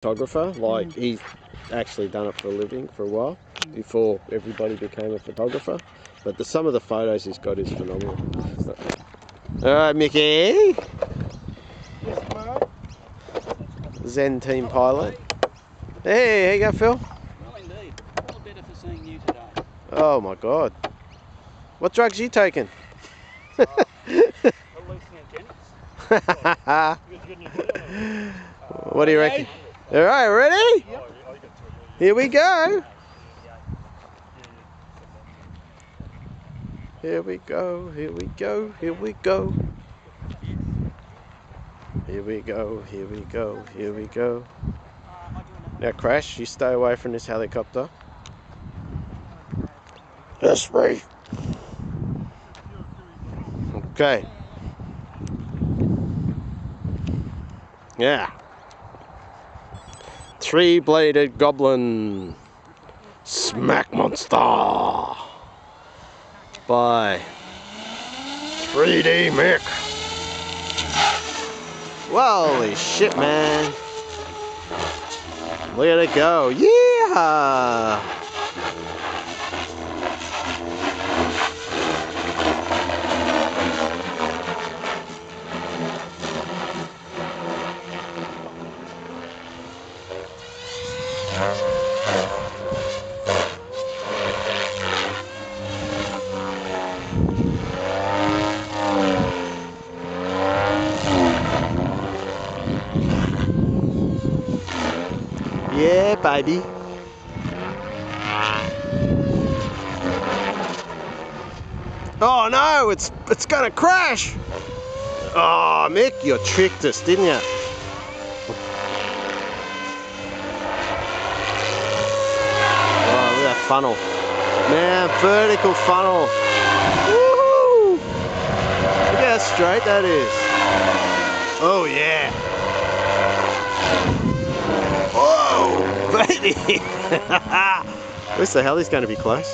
photographer, like he's actually done it for a living for a while before everybody became a photographer, but some of the photos he's got is phenomenal. Alright, Mickey! Yes, mate. Zen team pilot. Hey, how you go, Phil? Well, indeed. All the better for seeing you today. Oh my god. What drugs are you taking? What do you reckon? Alright, ready? Here we go. Here we go, here we go, here we go. Here we go, here we go, here we go. Now Crash, you stay away from this helicopter. Yes, me. Okay. Yeah. TriBlade Goblin. Smack Monster. By 3D Mick. Holy shit, man. Look at it go. Yeah. Yeah, baby. Oh no, it's gonna crash. Oh, Mick, you tricked us, didn't you? Oh, look at that funnel. Man, vertical funnel. Woohoo! Look how straight that is. Oh yeah. Baby! At least the heli's going to be close.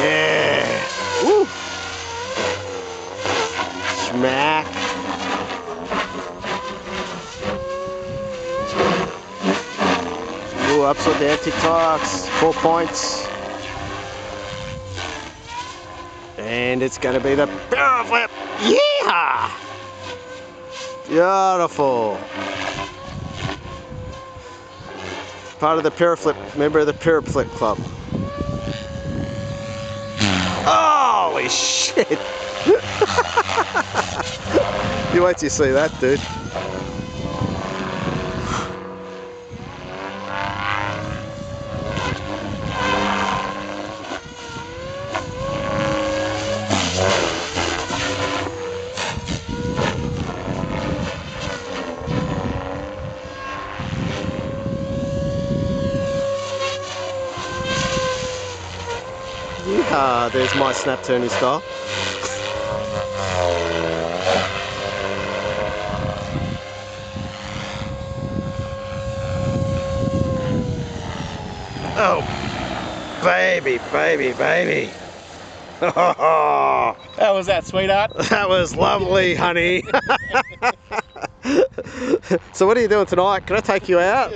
Yeah! Woo! Smack! Ooh, upside down TikToks. 4 points. And it's going to be the barrel flip. Yeah! Beautiful. Part of the Paraflip, member of the Paraflip Club. Holy shit! You wait till you see that, dude. Yeah, there's my snap turning style. Oh, baby, baby, baby. How was that, sweetheart? That was lovely, honey. So what are you doing tonight? Can I take you out?